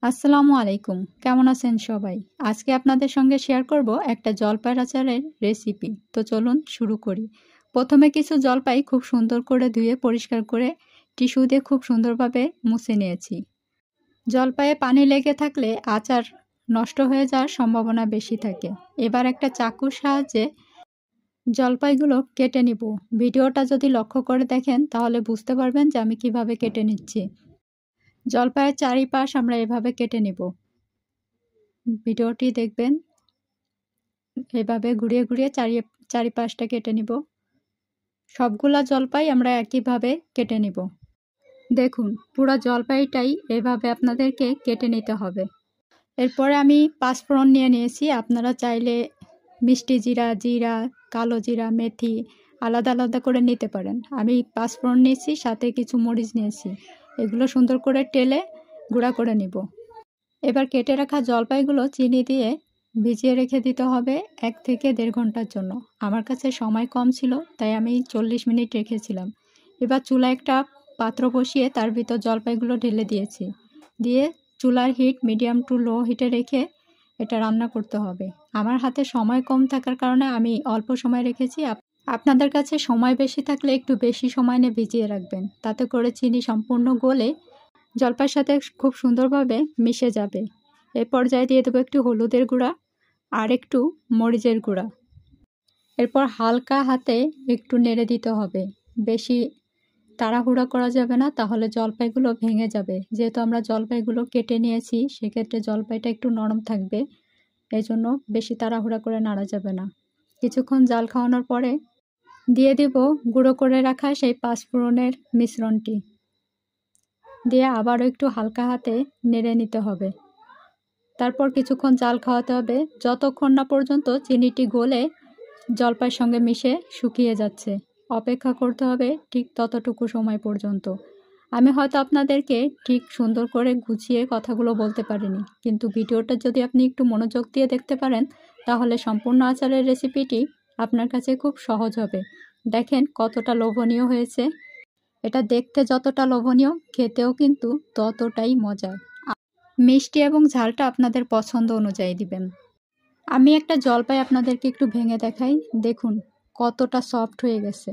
আসসালামু আলাইকুম। কেমন আছেন সবাই? আজকে আপনাদের সঙ্গে শেয়ার করব একটা জলপাইয়ের আচারের রেসিপি। তো চলুন শুরু করি। প্রথমে কিছু জলপাই খুব সুন্দর করে ধুয়ে পরিষ্কার করে টিস্যু দিয়ে খুব সুন্দরভাবে মুছে নিয়েছি। জলপাইয়ে পানি লেগে থাকলে আচার নষ্ট হয়ে যাওয়ার সম্ভাবনা বেশি থাকে। এবার একটা চাকুর সাহায্যে জলপাইগুলো কেটে নিব। ভিডিওটা যদি লক্ষ্য করে দেখেন তাহলে বুঝতে পারবেন যে আমি কিভাবে কেটে নিচ্ছি। জলপাইয়ের চারিপাশ আমরা এভাবে কেটে নিব। ভিডিওটি দেখবেন, এভাবে ঘুরিয়ে ঘুরিয়ে চারিপাশটা কেটে নিব। সবগুলা জলপাই আমরা একইভাবে কেটে নিব। দেখুন, পুরো জলপাইটাই এভাবে আপনাদেরকে কেটে নিতে হবে। এরপরে আমি পাঁচফোড়ন নিয়ে নিয়েছি। আপনারা চাইলে মিষ্টি জিরা, জিরা, কালো জিরা, মেথি আলাদা আলাদা করে নিতে পারেন। আমি পাঁচফোড়ন নিয়েছি, সাথে কিছু মরিচ নিয়েছি। এগুলো সুন্দর করে টেলে গুঁড়া করে নিব। এবার কেটে রাখা জলপাইগুলো চিনি দিয়ে ভিজিয়ে রেখে দিতে হবে 1 থেকে 1.5 ঘন্টার জন্য। আমার কাছে সময় কম ছিল, তাই আমি 40 মিনিট রেখেছিলাম। এবার চুলায় একটা পাত্র বসিয়ে তার ভিতর জলপাইগুলো ঢেলে দিয়েছি। দিয়ে চুলার হিট মিডিয়াম টু লো হিটে রেখে এটা রান্না করতে হবে। আমার হাতে সময় কম থাকার কারণে আমি অল্প সময় রেখেছি। আপনাদের কাছে সময় বেশি থাকলে একটু বেশি সময় নিয়ে ভিজিয়ে রাখবেন। তাতে করে চিনি সম্পূর্ণ গলে জলপাইয়ের সাথে খুব সুন্দরভাবে মিশে যাবে। এই পর্যায়ে দিয়ে দেবো একটু হলুদের গুঁড়া আর একটু মরিচের গুঁড়া। এরপর হালকা হাতে একটু নেড়ে দিতে হবে। বেশি তাড়াহুড়া করা যাবে না, তাহলে জলপাইগুলো ভেঙে যাবে। যেহেতু আমরা জলপাইগুলো কেটে নিয়েছি, সেক্ষেত্রে জলপাইটা একটু নরম থাকবে। এই জন্য বেশি তাড়াহুড়া করে নাড়া যাবে না। কিছুক্ষণ জাল খাওয়ানোর পরে দিয়ে দেব গুঁড়ো করে রাখা সেই পাঁচফোড়নের মিশ্রণটি। দিয়ে আবারও একটু হালকা হাতে নেড়ে নিতে হবে। তারপর কিছুক্ষণ জাল খাওয়াতে হবে, যতক্ষণ না পর্যন্ত চিনিটি গলে জলপাইয়ের সঙ্গে মিশে শুকিয়ে যাচ্ছে। অপেক্ষা করতে হবে ঠিক ততটুকু সময় পর্যন্ত। আমি হয়তো আপনাদেরকে ঠিক সুন্দর করে গুছিয়ে কথাগুলো বলতে পারিনি, কিন্তু ভিডিওটা যদি আপনি একটু মনোযোগ দিয়ে দেখতে পারেন তাহলে সম্পূর্ণ আচারের রেসিপিটি আপনার কাছে খুব সহজ হবে। দেখেন কতটা লোভনীয় হয়েছে। এটা দেখতে যতটা লোভনীয়, খেতেও কিন্তু ততটাই মজার। মিষ্টি এবং ঝালটা আপনাদের পছন্দ অনুযায়ী দিবেন। আমি একটা জলপাই আপনাদেরকে একটু ভেঙে দেখাই। দেখুন কতটা সফট হয়ে গেছে।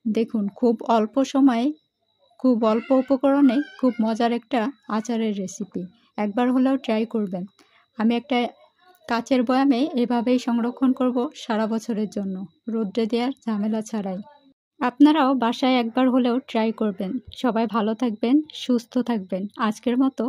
দেখুন, খুব অল্প সময়ে, খুব অল্প উপকরণে খুব মজার একটা আচারের রেসিপি। একবার হলেও ট্রাই করবেন। আমি একটা কাচের বয়ামে এভাবেই সংরক্ষণ করব সারা বছরের জন্য, রোদ্রে দেওয়ার ঝামেলা ছাড়াই। আপনারাও বাসায় একবার হলেও ট্রাই করবেন। সবাই ভালো থাকবেন, সুস্থ থাকবেন। আজকের মতো